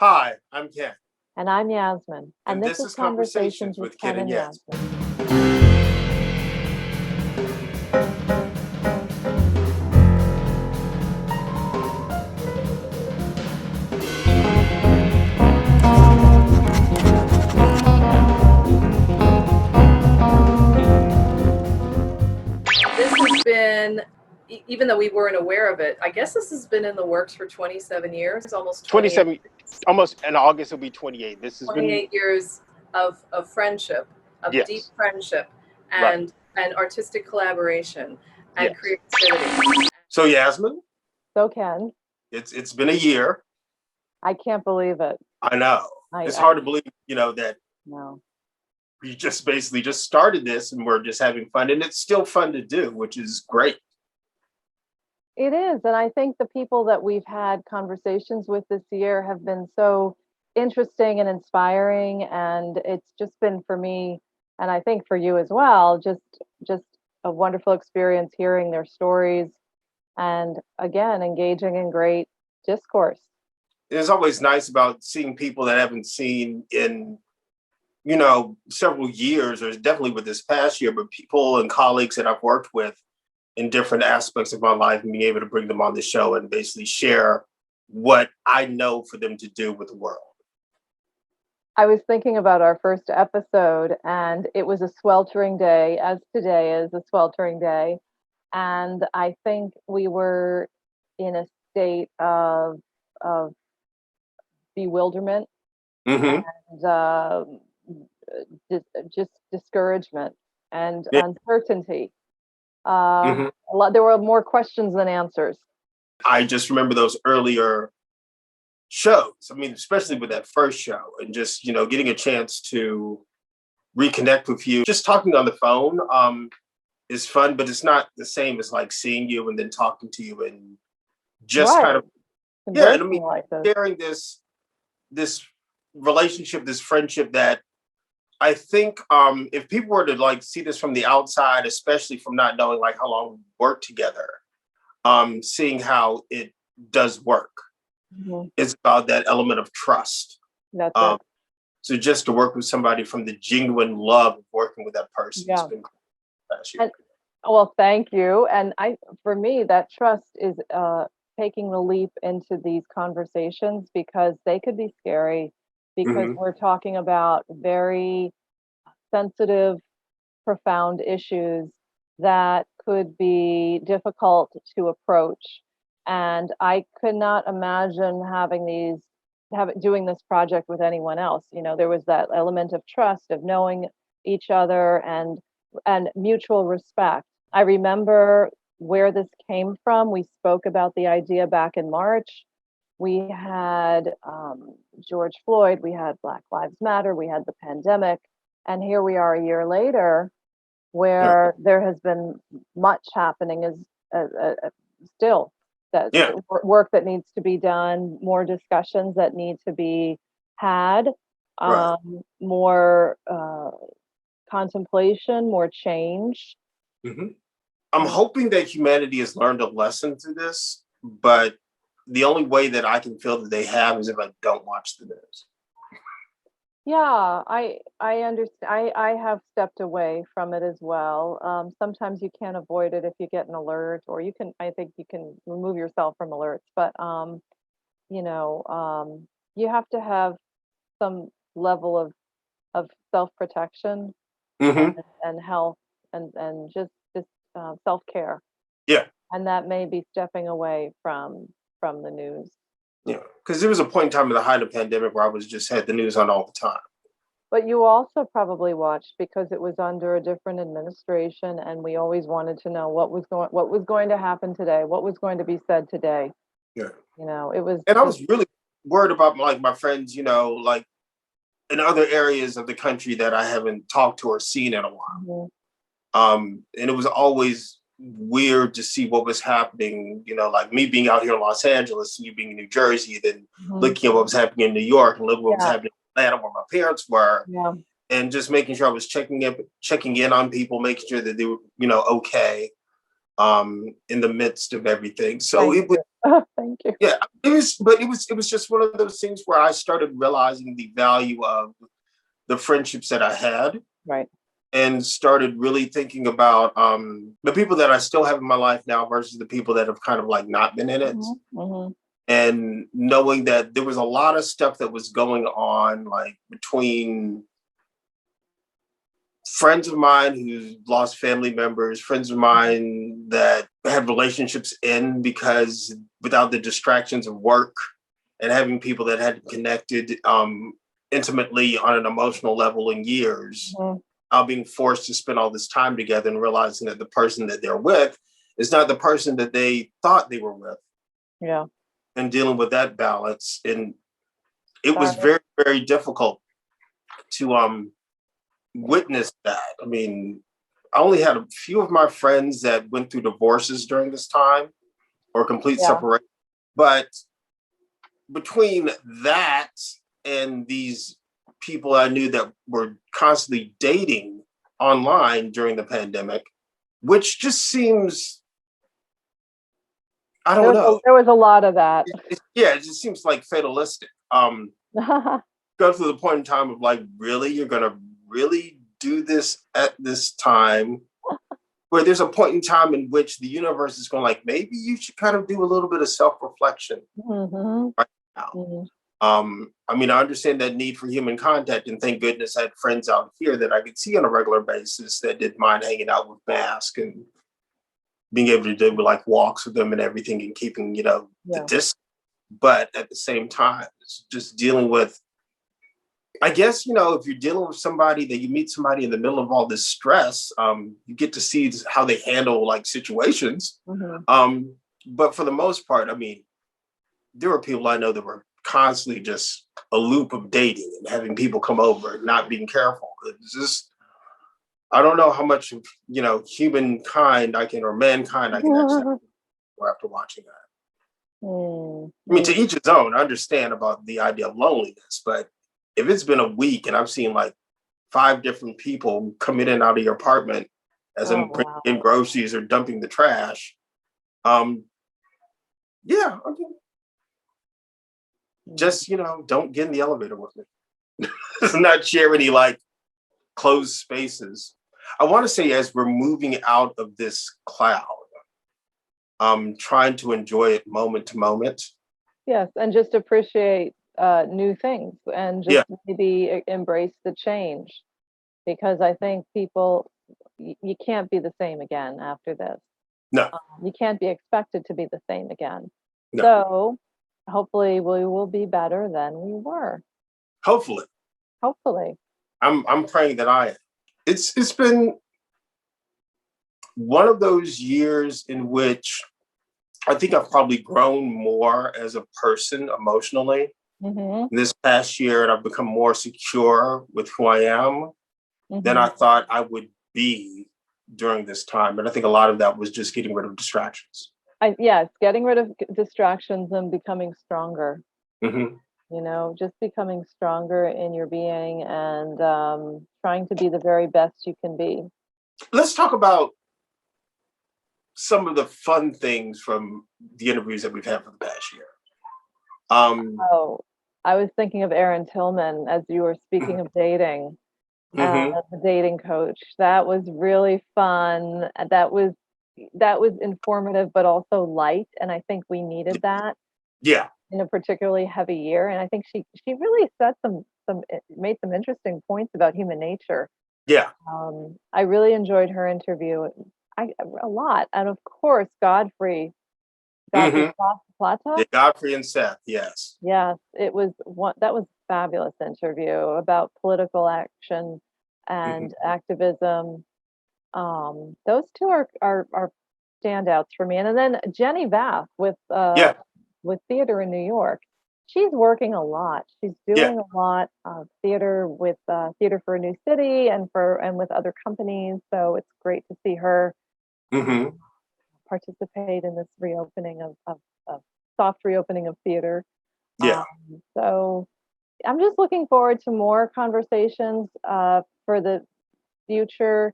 Hi, I'm Ken, And I'm Yasmin. And and this this is is Conversations Conversations with with Ken Ken and and Yasmine. Yasmin. This has been, even though we weren't aware of it, I guess this has been in the works for 27 years, almost 28, 27, almost in August will be 28. This has been, 28 years of friendship, of deep yes, friendship right, and artistic collaboration and yes. creativity. So Yasmin, So, Ken, it's been a year. I can't believe it. I know. It's I hard to believe, that no. we just basically just started this and we're just having fun. And it's still fun to do, which is great. It is. And I think the people that we've had conversations with this year have been so interesting and inspiring. And it's just been for me, and I think for you as well, just a wonderful experience hearing their stories and again engaging in great discourse. It's always nice about seeing people that I haven't seen in, several years, or definitely with this past year, but people and colleagues that I've worked with in different aspects of my life and being able to bring them on the show and basically share what I know for them to do with the world. I was thinking about our first episode, and it was a sweltering day, as today is a sweltering day. And I think we were in a state of bewilderment Mm-hmm. and just discouragement and Yeah. uncertainty. Mm-hmm. There were more questions than answers. I just remember those earlier shows. I mean, especially with that first show and just, getting a chance to reconnect with you. Just talking on the phone is fun, but it's not the same as like seeing you and then talking to you and just kind Right. of, yeah. And I mean, Conversing like this. sharing this relationship, this friendship that I think if people were to like see this from the outside, especially from not knowing like how long we work together, seeing how it does work. Mhm. It's about that element of trust. That's Um, it. so just to work with somebody from the genuine love of working with that person has Yeah. been cool last year. And well, thank you. And for me, that trust is taking the leap into these conversations because they could be scary because Hmm. we're talking about very sensitive, profound issues that could be difficult to approach. And I could not imagine doing this project with anyone else. There was that element of trust, of knowing each other and mutual respect. I remember where this came from. We spoke about the idea back in March. We had George Floyd, we had Black Lives Matter, we had the pandemic, and here we are a year later, Yeah. where there has been much happening as still that Yeah. work that needs to be done, more discussions that need to be had, Right. more contemplation, more change. Hmm. I'm hoping that humanity has learned a lesson through this, but the only way that I can feel that they have is if I don't watch the news. Yeah, I understand. I have stepped away from it as well. Sometimes you can't avoid it if you get an alert, or you can. I think you can remove yourself from alerts, but you know, you have to have some level of self protection Hmm. and health and just self care, Yeah. and that may be stepping away from the news. Yeah. Because there was a point in time in the height of the pandemic where I was just had the news on all the time. But you also probably watched because it was under a different administration, and we always wanted to know what was going to happen today, what was going to be said today. Yeah. It was And I just was really worried about like my friends, like in other areas of the country that I haven't talked to or seen in a while. mhm, And it was always weird to see what was happening, like me being out here in Los Angeles and you being in New Jersey, then mhm. looking at what was happening in New York and looking at what was Yeah, happening in Atlanta where my parents were, yeah, and just making sure I was checking in on people, making sure that they were, okay, in the midst of everything. So thank it was you. Oh, thank you. Yeah, it was just one of those things where I started realizing the value of the friendships that I had, Right. and started really thinking about the people that I still have in my life now versus the people that have kind of like not been in it. Hmm. And knowing that there was a lot of stuff that was going on, like between friends of mine who lost family members, friends of mine that had relationships end because without the distractions of work and having people that hadn't connected intimately on an emotional level in years, Hmm. being forced to spend all this time together and realizing that the person that they're with is not the person that they thought they were with, Yeah. and dealing with that balance. And it was Sorry. very, very difficult to witness that. I mean, I only had a few of my friends that went through divorces during this time or complete Yeah. separation. But between that and these people I knew that were constantly dating online during the pandemic, which just seems, I don't know. There was a lot of that. Yeah, it just seems like fatalistic. Go to the point in time of like, really, you're gonna really do this at this time, where there's a point in time in which the universe is going like, maybe you should kind of do a little bit of self-reflection Hmm. right now. Hmm. I mean, I understand that need for human contact, and thank goodness I had friends out here that I could see on a regular basis that didn't mind hanging out with masks and being able to do like walks with them and everything, and keeping, the Yeah. distance. But at the same time, it's just dealing with, I guess, if you're dealing with somebody that you meet somebody in the middle of all this stress, you get to see how they handle like situations. Hmm. But for the most part, I mean, there were people I know that were constantly just a loop of dating and having people come over and not being careful. It's just, I don't know how much of, humankind or mankind I can accept after watching that. I mean, to each his own. I understand about the idea of loneliness, but if it's been a week and I've seen like 5 different people come in and out of your apartment as Oh, I'm bringing wow. in groceries or dumping the trash, um, yeah, okay. Just don't get in the elevator with me. Not share any like closed spaces. I want to say as we're moving out of this cloud, trying to enjoy it moment to moment. Yes, and just appreciate new things and just Yeah, maybe embrace the change, because I think people, you can't be the same again after this. no, You can't be expected to be the same again. no. So hopefully we will be better than we were. Hopefully, Hopefully. I'm praying that I am. It's been one of those years in which I think I've probably grown more as a person emotionally Hmm. this past year, and I've become more secure with who I am than Hmm. I thought I would be during this time. And I think a lot of that was just getting rid of distractions. Yes, getting rid of distractions and becoming stronger. Hmm. Just becoming stronger in your being and trying to be the very best you can be. Let's talk about some of the fun things from the interviews that we've had for the past year. Um, Oh, I was thinking of Aaron Tillman as you were speaking of dating, hmm. the dating coach. That was really fun. That was informative, but also light, and I think we needed that Yeah, in a particularly heavy year. And I think she really said some made some interesting points about human nature. yeah. I really enjoyed her interview. A lot, and of course, Godfrey Hmm. Plata. Yeah, Godfrey and Seth, yes. Yes, it was one that was a fabulous interview about political action Hmm. and activism. Those two are standouts for me. And then Jenny Vath Yeah, with theater in New York. She's working a lot. She's yeah. doing a lot of theater with Theater for a New City and with other companies. So it's great to see her Hmm. um, participate in this reopening of soft reopening of theater. Yeah. So I'm just looking forward to more conversations for the future.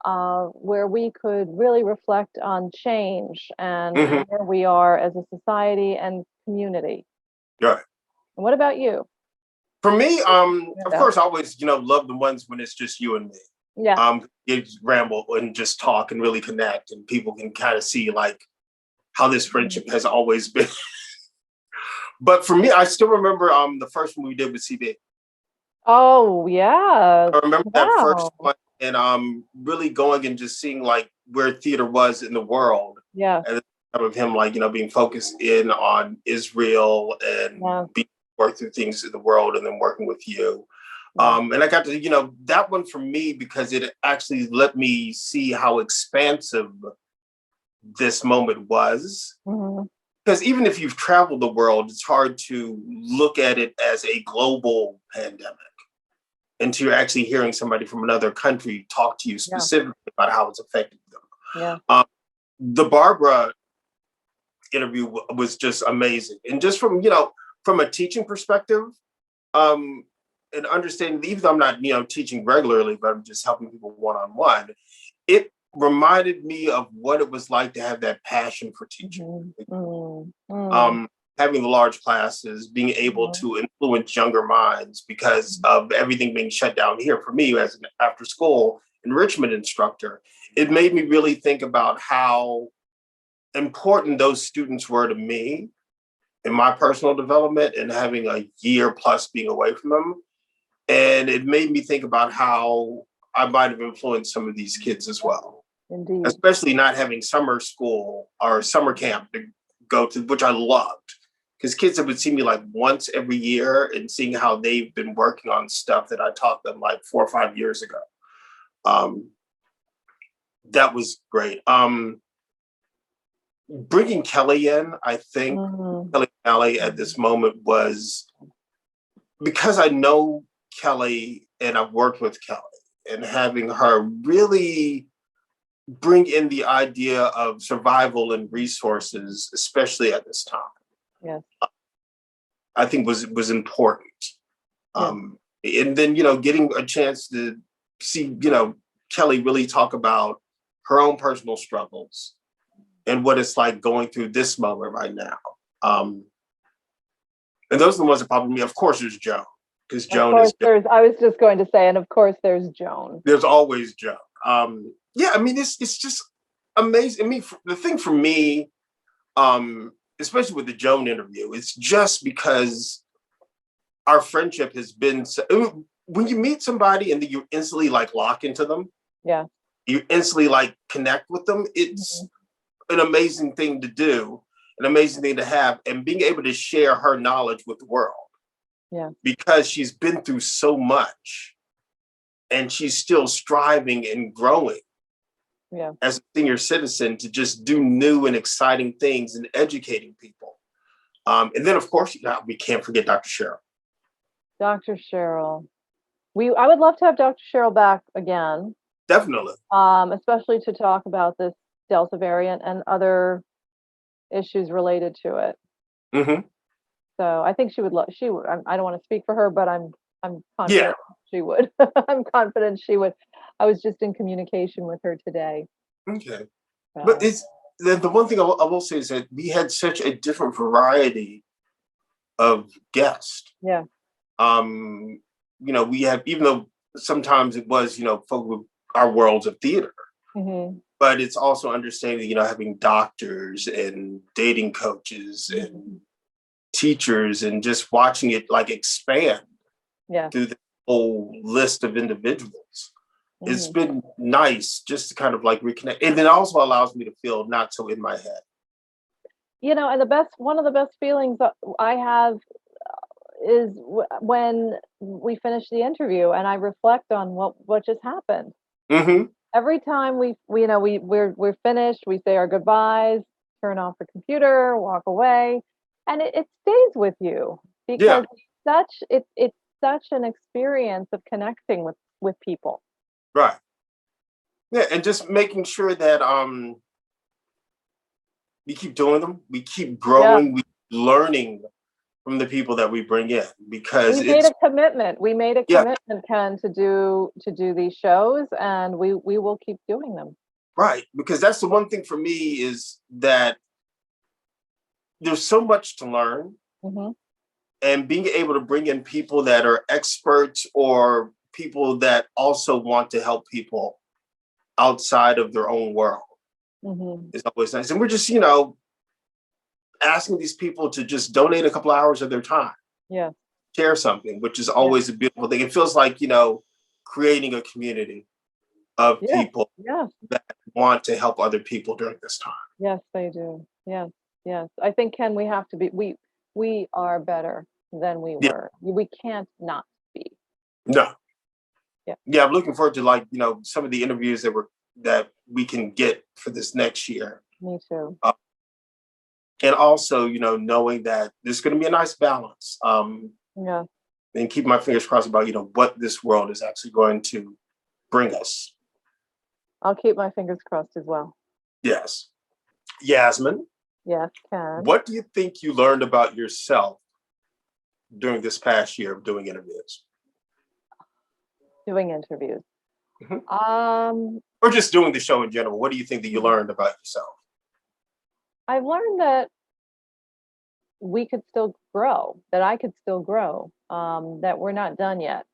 where we could really reflect on change and Hmm. where we are as a society and community. Yeah. And what about you? For me, of Yeah. course, I always, love the ones when it's just you and me. Yeah. You ramble and just talk and really connect, and people can kind of see like how this friendship has always been. But for me, I still remember the first one we did with CB. Oh, yeah. I remember that first Wow. one, and really going and just seeing like where theater was in the world, Yeah. and the time of him like being focused in on Israel and Yeah. being work through things in the world, and then working with you. Yeah. And I got to that one for me because it actually let me see how expansive this moment was. Hmm. Because even if you've traveled the world, it's hard to look at it as a global pandemic until you're actually hearing somebody from another country talk to you Yeah. specifically about how it's affected them. Yeah. The Barbara interview was just amazing, and just from a teaching perspective, um, and understanding even though I'm not teaching regularly, but I'm just helping people one on one. It reminded me of what it was like to have that passion for teaching. Mm-hmm. Mm-hmm. Um, Having the large classes, being able to influence younger minds because of everything being shut down here. For me, as an after school enrichment instructor, it made me really think about how important those students were to me in my personal development and having a year plus being away from them. And it made me think about how I might have influenced some of these kids as well, Indeed. especially not having summer school or summer camp to go to, which I loved. Because kids that would see me like once every year and seeing how they've been working on stuff that I taught them like 4 or 5 years ago. Um, that was great. Bringing Kelly in, I think Mm-hmm. Kelly Valley at this moment was because I know Kelly and I've worked with Kelly and having her really bring in the idea of survival and resources, especially at this time, Yes. I think was important. Yes. And then, getting a chance to see, Kelly really talk about her own personal struggles and what it's like going through this moment right now. Um, and those are the ones that probably me. Of course, there's Joan, because Of Joan course, is, I was just going to say, and of course, there's Joan. there's always Joan. Yeah, I mean, it's just amazing. I mean, the thing for me, especially with the Joan interview, it's just because our friendship has been so, when you meet somebody and then you instantly like lock into them, Yeah. you instantly like connect with them. It's an amazing thing to do, an amazing thing to have, and being able to share her knowledge with the world. Yeah. Because she's been through so much and she's still striving and growing Yeah. as a senior citizen to just do new and exciting things and educating people. And then, of course, we can't forget Dr. Cheryl. Dr. Cheryl. I would love to have Dr. Cheryl back again, Definitely. especially to talk about this Delta variant and other issues related to it. Mm-hmm. So I think she would love. She would. I don't want to speak for her, but I'm Yeah. confident she would. I'm confident she would. I was just in communication with her today. Okay. But So it's the one thing I will say is that we had such a different variety of guests. yeah. Um, we have, even though sometimes it was, folk with our worlds of theater, Hmm. but it's also understanding, having doctors and dating coaches and teachers and just watching it like expand Yeah. through the whole list of individuals. It's Hmm. been nice just to kind of like reconnect. And it also allows me to feel not so in my head. And one of the best feelings that I have is when we finish the interview and I reflect on what just happened. Mm-hmm. Every time we're finished, we say our goodbyes, turn off the computer, walk away, and it stays with you Yeah, because it's such an experience of connecting with people. right. Yeah, and just making sure that we keep doing them, we keep Yeah. growing, we keep learning from the people that we bring in, because We made it's, a commitment. We made a yeah, commitment, Ken, to do these shows, and we will keep doing them. right. Because that's the one thing for me is that there's so much to learn, Hmm. and being able to bring in people that are experts or people that also want to help people outside of their own world Hmm. is always nice. And we're just, asking these people to just donate a couple hours of their time, Yeah. share something, which is Yeah. always a beautiful thing. It feels like, creating a community of Yeah. people Yeah. that want to help other people during this time. Yes, they do. Yes. Yes. I think, Ken, we have to be. We are better than we Yeah. were. We can't not be. No. Yeah. Yeah, I'm looking forward to some of the interviews that we can get for this next year. Me too. And also, knowing that there's going to be a nice balance. Yeah. And keep my fingers crossed about, what this world is actually going to bring us. I'll keep my fingers crossed as well. Yes. Yasmine, Yes, Ken. what do you think you learned about yourself during this past year of doing interviews? Doing interviews. Mhm. Um, Or just doing the show in general? What do you think that you learned about yourself? I've learned that we could still grow, that I could still grow, that we're not done yet.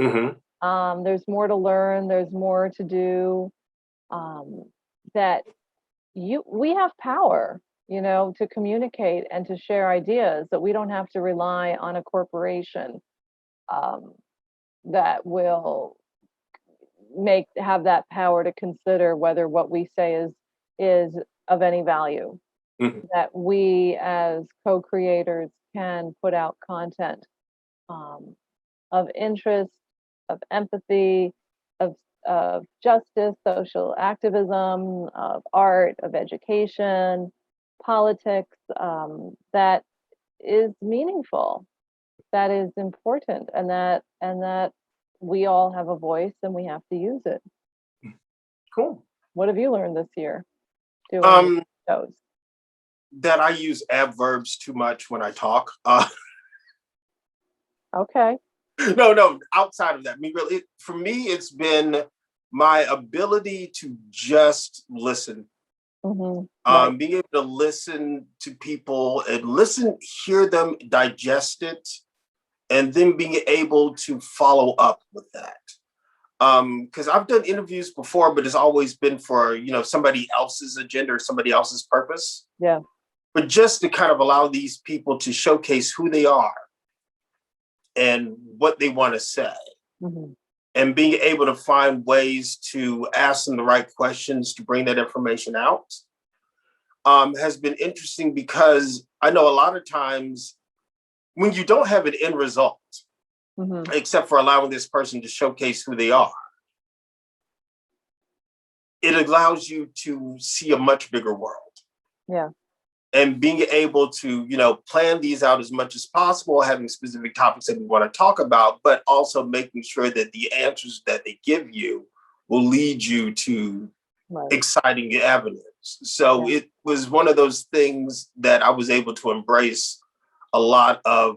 Mm-hmm. There's more to learn, there's more to do, um, that we have power, to communicate and to share ideas, that we don't have to rely on a corporation um, that will have that power to consider whether what we say is of any value. Mm-hmm. That we as co-creators can put out content um, of interest, of empathy, of justice, social activism, of art, of education, politics, that is meaningful, that is important, and that we all have a voice and we have to use it. Cool. What have you learned this year doing Um, shows? that I use adverbs too much when I talk. Okay. No, outside of that, for me, it's been my ability to just listen. Mm-hmm. Right. Being able to listen to people and hear them, digest it, and then being able to follow up with that. Because I've done interviews before, but it's always been for, somebody else's agenda or somebody else's purpose. Yeah. But just to kind of allow these people to showcase who they are and what they want to say. Mm-hmm. And being able to find ways to ask them the right questions to bring that information out has been interesting, because I know a lot of times when you don't have an end result, Mm-hmm. except for allowing this person to showcase who they are, it allows you to see a much bigger world. Yeah. And being able to, plan these out as much as possible, having specific topics that we want to talk about, but also making sure that the answers that they give you will lead you to Right. exciting avenues. So Yeah. it was one of those things that I was able to embrace a lot of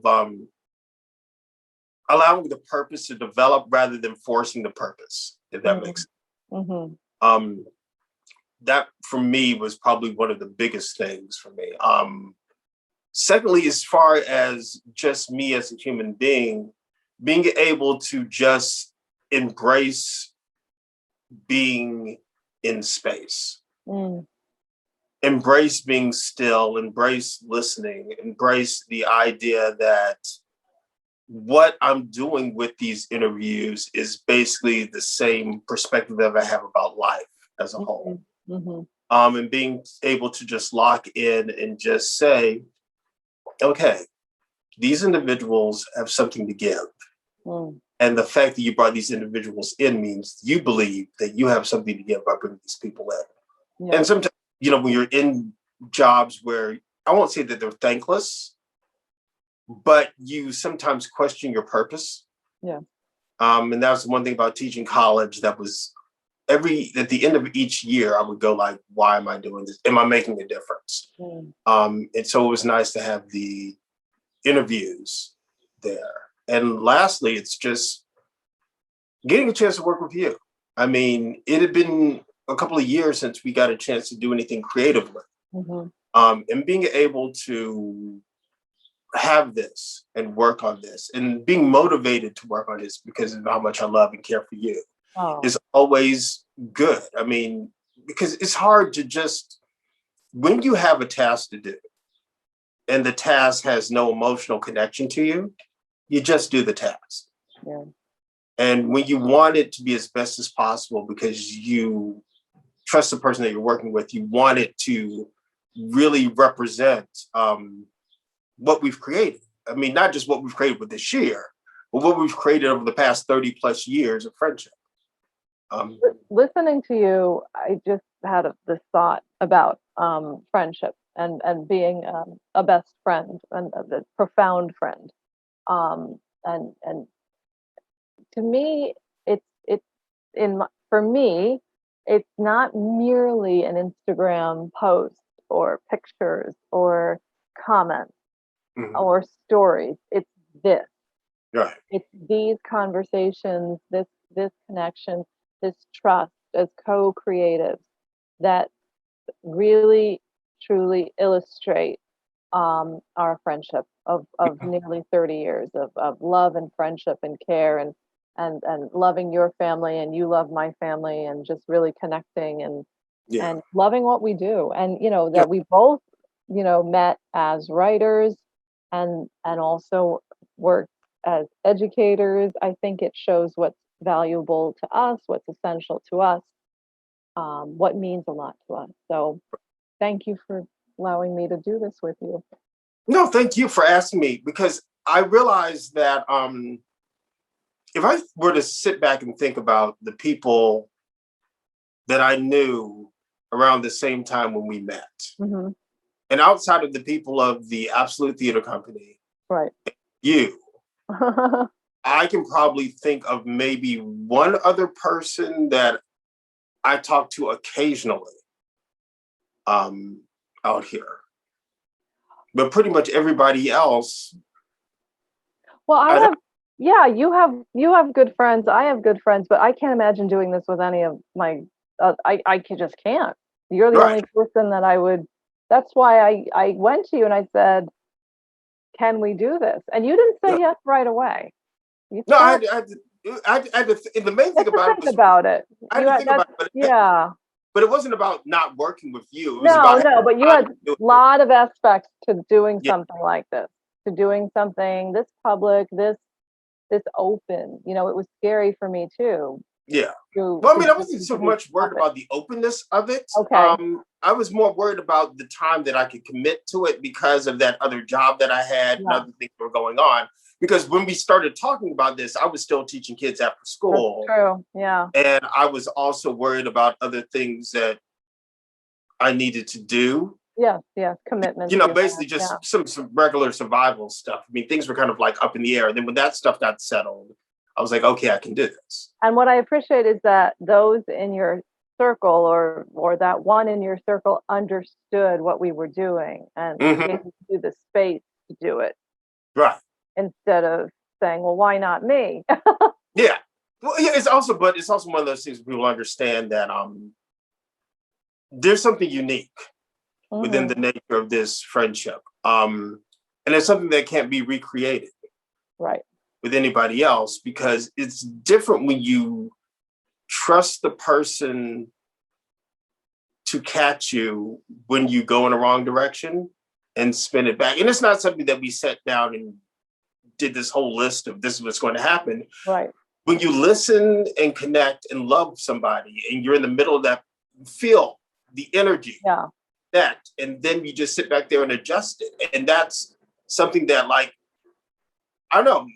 allowing the purpose to develop rather than forcing the purpose, if that makes sense. Mm-hmm. That for me was probably one of the biggest things for me. Secondly, as far as just me as a human being able to just embrace being in space, embrace being still, embrace listening, embrace the idea that what I'm doing with these interviews is basically the same perspective that I have about life as a whole. Mm-hmm. And being able to just lock in and just say, okay, these individuals have something to give. Mm. And the fact that you brought these individuals in means you believe that you have something to give by bringing these people in. Yeah. And sometimes, when you're in jobs where I won't say that they're thankless, but you sometimes question your purpose. Yeah. And that was one thing about teaching college that was at the end of each year, I would go like, why am I doing this? Am I making a difference? Mm. And so it was nice to have the interviews there. And lastly, it's just getting a chance to work with you. I mean, it had been a couple of years since we got a chance to do anything creatively. Mhm. And being able to have this and work on this and being motivated to work on this because of how much I love and care for you Oh, is always good. I mean, because it's hard to just, when you have a task to do and the task has no emotional connection to you, you just do the task. yeah. And when you want it to be as best as possible because you trust the person that you're working with, you want it to really represent what we've created. I mean, not just what we've created with this year, but what we've created over the past 30 plus years of friendship. Listening to you, I just had this thought about friendship and being a best friend and a profound friend. And to me, it's for me, it's not merely an Instagram post or pictures or comments Mhm. or stories. It's this. Right. It's these conversations, this connection, this trust as co-creatives that really truly illustrate our friendship of nearly 30 years of love and friendship and care and loving your family and you love my family and just really connecting Yeah. and loving what we do. And Yeah. that we both met as writers and also worked as educators. I think it shows what's valuable to us, what's essential to us, what means a lot to us. So thank you for allowing me to do this with you. No, thank you for asking me because I realized that if I were to sit back and think about the people that I knew around the same time when we met, Hmm. and outside of the people of the Absolute Theater Company, Right. you, I can probably think of maybe one other person that I talk to occasionally out here. But pretty much everybody else, Well, I I, have, yeah, you have good friends. I have good friends, but I can't imagine doing this with any of my. Just can't. You're the right. only person that I would. That's why I went to you and I said, "Can we do this?" And you didn't say Yeah. yes right away. You No, thought and the main you thing had to about it think was about it. I had You to had think about that. it, Yeah. but it wasn't about not working with you. It was No, about no, but you having had time to do a it. lot of aspects to doing Yeah, something like this, to doing something this public, this open. It was scary for me too yeah. to Well, I to mean, I jump wasn't so into these much worried topics. about the openness of it. Okay. I was more worried about the time that I could commit to it because of that other job that I had and Yeah, other things that were going on. Because when we started talking about this, I was still teaching kids after that's school. true. Yeah. And I was also worried about other things that I needed to do. Yes, yes. Commitments you have. Basically Yeah. just some regular survival stuff. I mean, things were kind of like up in the air. And then when that stuff got settled, I was like, okay, I can do this. And what I appreciate is that those in your circle or that one in your circle understood what we were doing and Hmm. gave you the space to do it Right. instead of saying, well, why not me? Yeah. Well, yeah, but it's also one of those things where people understand that there's something unique within Hmm. the nature of this friendship. And it's something that can't be recreated Right. with anybody else because it's different when you trust the person to catch you when you go in the wrong direction and spin it back. And it's not something that we sat down and did this whole list of this is what's going to happen. Right. When you listen and connect and love somebody and you're in the middle of that, feel the energy Yeah. that, and then you just sit back there and adjust it. And that's something that, like, I don't know,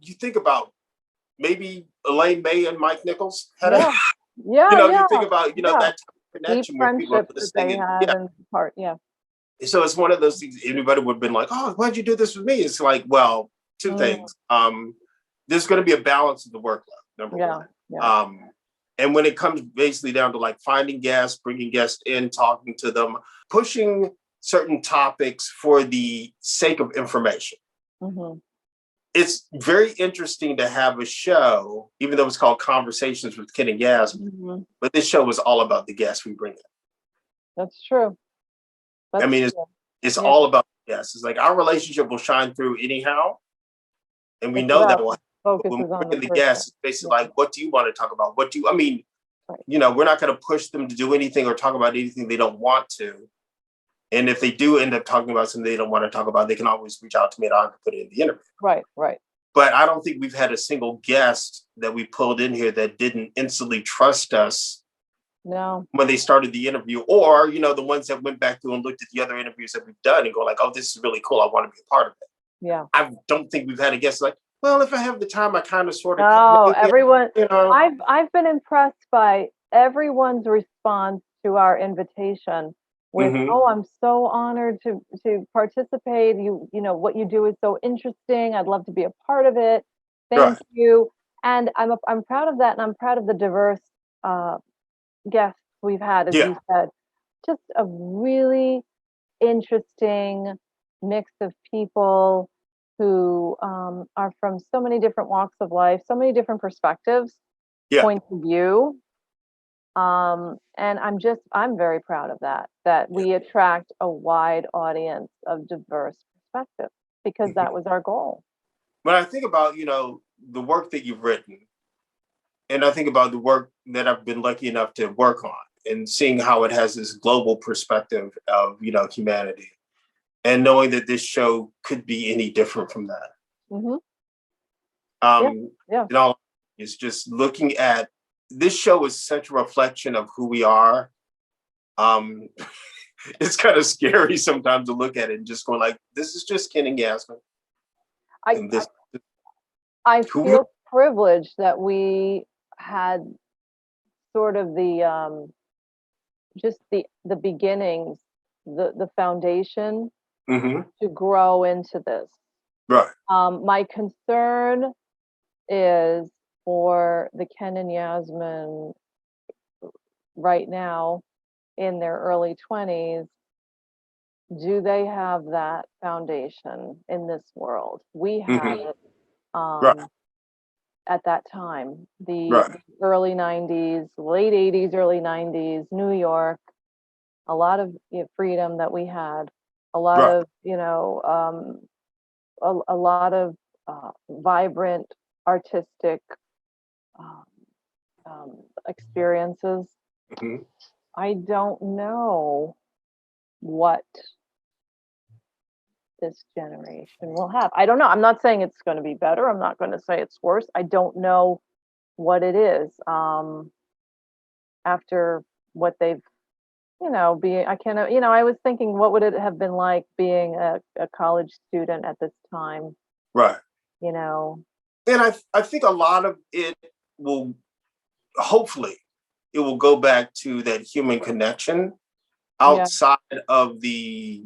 you think about maybe Elaine May and Mike Nichols had a, Yeah. Yeah. you Yeah. think about, Yeah. that type of Deep connection where people are friendship that listening they and had yeah. and part. Yeah. So it's one of those things anybody would have been like, oh, why'd you do this with me? It's like, well, two Mm, things. There's going to be a balance of the workload, number yeah. one. Yeah. And when it comes basically down to like finding guests, bringing guests in, talking to them, pushing certain topics for the sake of information. Mm-hmm. It's very interesting to have a show, even though it's called Conversations with Ken and Yasmine, Mm-hmm. but this show is all about the guests we bring in. That's true. I That's mean, true. it's Yeah. all about the guests. It's like our relationship will shine through anyhow, and we It's know that about will happen. But when we focuses on bring the in the person. guests, it's basically Yeah. like, what do you want to talk about? I mean, Right. we're not going to push them to do anything or talk about anything they don't want to. And if they do end up talking about something they don't want to talk about, they can always reach out to me and I'll put it in the interview. Right. Right. But I don't think we've had a single guest that we pulled in here that didn't instantly trust us No. when they started the interview, or, the ones that went back through and looked at the other interviews that we've done and go like, oh, this is really cool. I want to be a part of it. Yeah. I don't think we've had a guest like, well, if I have the time, I kind of sort of. No, everyone. You know. I've been impressed by everyone's response to our invitation with, Mhm. "Oh, I'm so honored to participate. What you do is so interesting. I'd love to be a part of it. Thank Right. you." And I'm proud of that, and I'm proud of the diverse uh, guests we've had, as Yeah. you said. Just a really interesting mix of people who are from so many different walks of life, so many different perspectives, Yeah. points of view. And I'm very proud of that we attract a wide audience of diverse perspectives because Mhm. that was our goal. When I think about, the work that you've written, and I think about the work that I've been lucky enough to work on and seeing how it has this global perspective of, humanity, and knowing that this show could be any different from that. Hmm. Yeah. It's just looking at this show is such a reflection of who we are. Um, it's kind of scary sometimes to look at it and just go like, this is just Ken and Yasmine. I, And this I who we feel privileged that we had sort of just the beginnings, the foundation Mhm. to grow into this. Right. My concern is for the Ken and Yasmin right now in their early 20s. Do they have that foundation in this world? We had Mhm. it Right. at that time, the Right. early 90s, late 80s, early 90s, New York, a lot of freedom that we had, a lot Right. of, a lot of vibrant artistic um, experiences. Mhm. I don't know what this generation will have. I don't know. I'm not saying it's going to be better. I'm not going to say it's worse. I don't know what it is after what they've, being, I can't, I was thinking, what would it have been like being a college student at this time, Right. you know? And I think a lot of it will, hopefully it will go back to that human connection Yeah. outside of the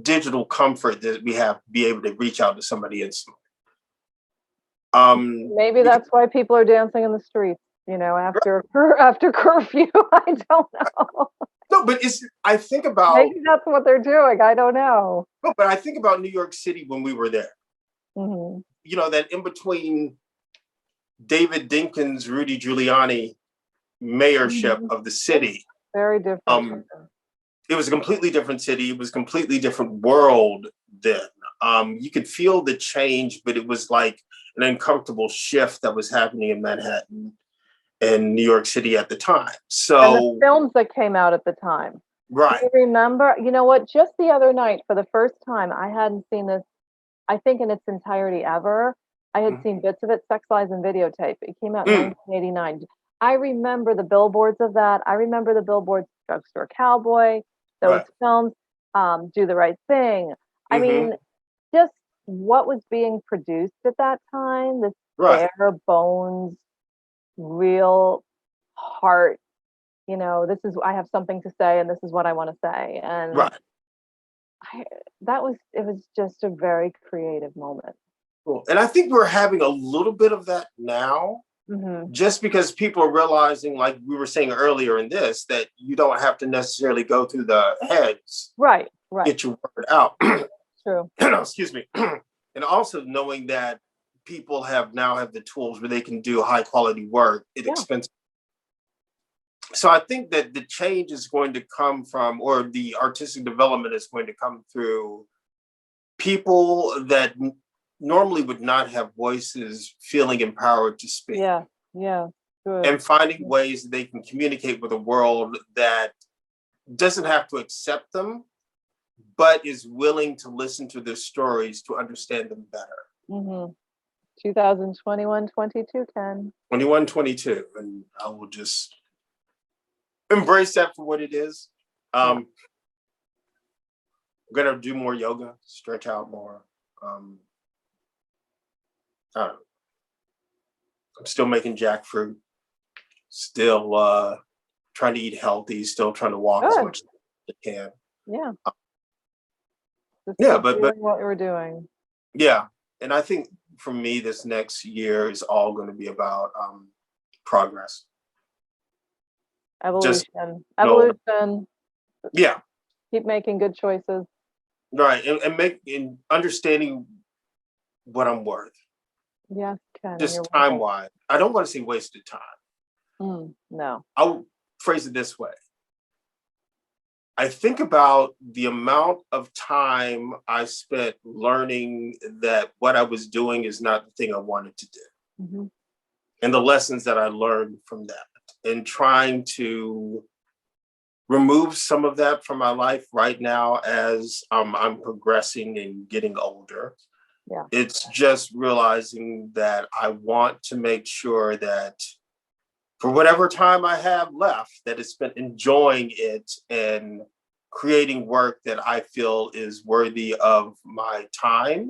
digital comfort that we have to be able to reach out to somebody instantly. Maybe Because, that's why people are dancing in the streets, after curfew. I don't know. no, but I think about, Maybe that's what they're doing. I don't know. no, but I think about New York City when we were there. Hmm. That in between David Dinkins, Rudy Giuliani mayorship Hmm. of the city, Very different. it was a completely different city. It was a completely different world then. You could feel the change, but it was like an uncomfortable shift that was happening in Manhattan and New York City at the time. And the So, films that came out at the time. Do right. you remember? You know what? Just the other night, for the first time, I hadn't seen this, I think, in its entirety ever. I had Mhm. seen bits of it, Sex, Lies, and Videotape. It came out in Mm, 1989. I remember the billboards of that. I remember the billboards, Drugstore Cowboy, those right. films, Do the Right Thing. I Hmm. mean, just what was being produced at that time, this Right. bare bones, real heart, this is, I have something to say and this is what I want to say. And Right. I, it was just a very creative moment. Cool. And I think we're having a little bit of that now, Hmm. just because people are realizing, like we were saying earlier in this, that you don't have to necessarily go through the heads, Right. get your word out. True. Excuse me. and also knowing that people now have the tools where they can do high quality work at Yeah. expensive. So I think that the change is going to come from, or the artistic development is going to come through people that normally would not have voices feeling empowered to speak. Yeah. Yeah. Good. And finding ways that they can communicate with a world that doesn't have to accept them, but is willing to listen to their stories to understand them better. Mm-hmm. 2021-22, Ken. 21, 22, and I will just embrace that for what it is. I'm gonna do more yoga, stretch out more. I don't know. I'm still making jackfruit, still trying to eat healthy, still trying to walk as Good. much as I can. Yeah. Just Yeah, keep but doing what you were doing. yeah, and I think for me, this next year is all going to be about progress. Evolution. No, Evolution. yeah, Keep making good choices. right, and understanding what I'm worth. Yes, Ken. And Just you're time welcome. wise, I don't want to say wasted time. No. I'll phrase it this way. I think about the amount of time I spent learning that what I was doing is not the thing I wanted to do. Mm-hmm. And the lessons that I learned from that, and trying to remove some of that from my life right now as I'm progressing and getting older. Yeah. It's just realizing that I want to make sure that for whatever time I have left, that it's been enjoying it and creating work that I feel is worthy of my time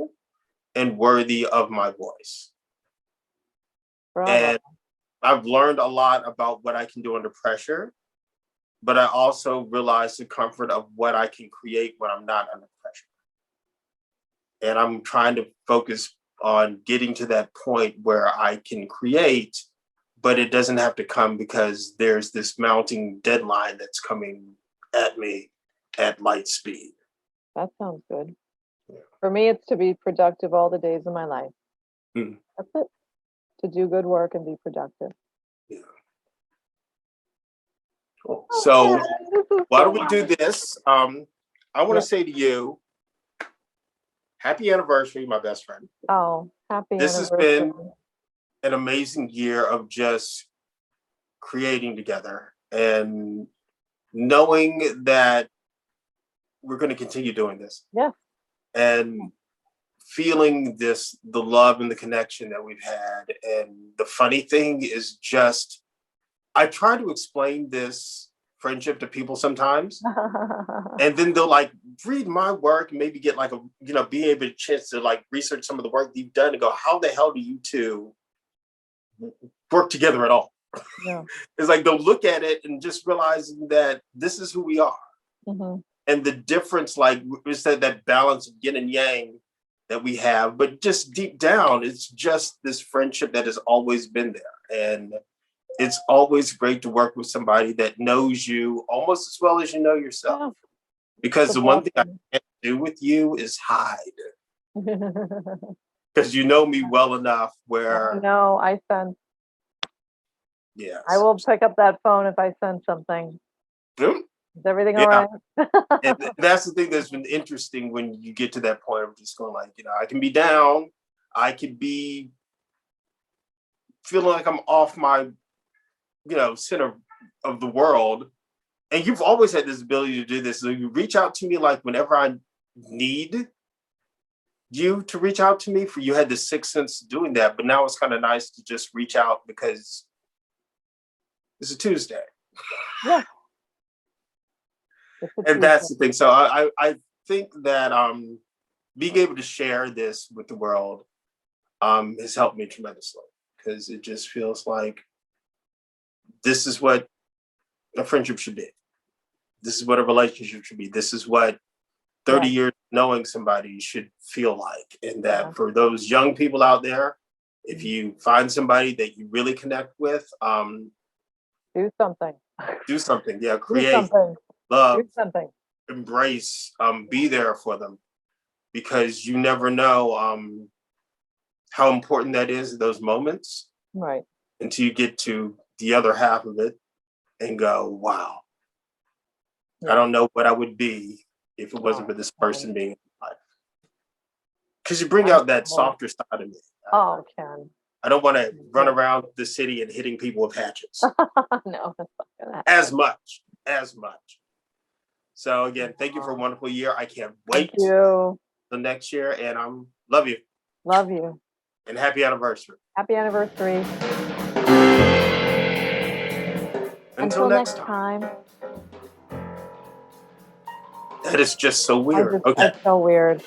and worthy of my voice. Bravo. And I've learned a lot about what I can do under pressure, but I also realize the comfort of what I can create when I'm not under pressure. And I'm trying to focus on getting to that point where I can create, but it doesn't have to come because there's this mounting deadline that's coming at me at light speed. That sounds good. Yeah. For me, it's to be productive all the days of my life. Mm. That's it. To do good work and be productive. Yeah. Cool. So why don't we fun. do this? I want to say to you, happy anniversary, my best friend. Oh, happy This has anniversary. been an amazing year of just creating together and knowing that we're going to continue doing this. Yeah. And feeling the love and the connection that we've had. And the funny thing is just, I try to explain this friendship to people sometimes, and then they'll like read my work and maybe get like be able to chance to like research some of the work you've done and go, how the hell do you two work together at all? Yeah. It's like they'll look at it and just realizing that this is who we are. Mm-hmm. And the difference, like we said, that balance of yin and yang that we have, but just deep down, it's just this friendship that has always been there. And it's always great to work with somebody that knows you almost as well as you know yourself. Yeah. Because That's the one thing I awesome. can't do with you is hide. Because you know me well enough where, No, I sense. yes. I will pick up that phone if I sense something. Mm, Is everything yeah. all right? And that's the thing that's been interesting when you get to that point of just going like, I can be down. I can be feeling like I'm off my, center of the world. And you've always had this ability to do this. So you reach out to me like whenever I need you to reach out to me, for you had the sixth sense doing that. But now it's kind of nice to just reach out because it's a Tuesday. Yeah. And that's the thing. So I think that being able to share this with the world has helped me tremendously, because it just feels like this is what a friendship should be. This is what a relationship should be. This is what 30 years knowing somebody should feel like. And that for those young people out there, if you find somebody that you really connect with, do something. Do something. Yeah, create, do something. love, Do something. embrace, be there for them. because you never know how important that is, those moments, Right. until you get to the other half of it and go, wow, Yeah. I don't know what I would be if it wasn't Oh, for this Ken. person being in my life. Because you bring out that softer side of me. Oh, Ken. I don't want to run around the city and hitting people with hatchets No, that's not gonna happen. as much. So again, thank you for a wonderful year. I can't wait Thank you. till next year, and love you Love you. and happy anniversary. Happy anniversary. Until next time. That is just so weird. Okay. It's so weird.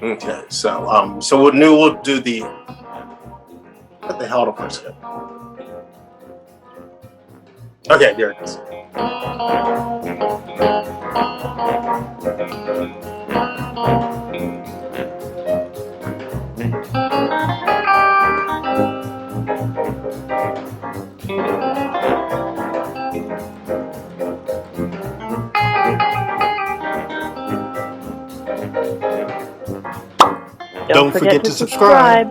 Okay. So we'll do the what the hell the first step. Okay, there it is. Don't forget to subscribe.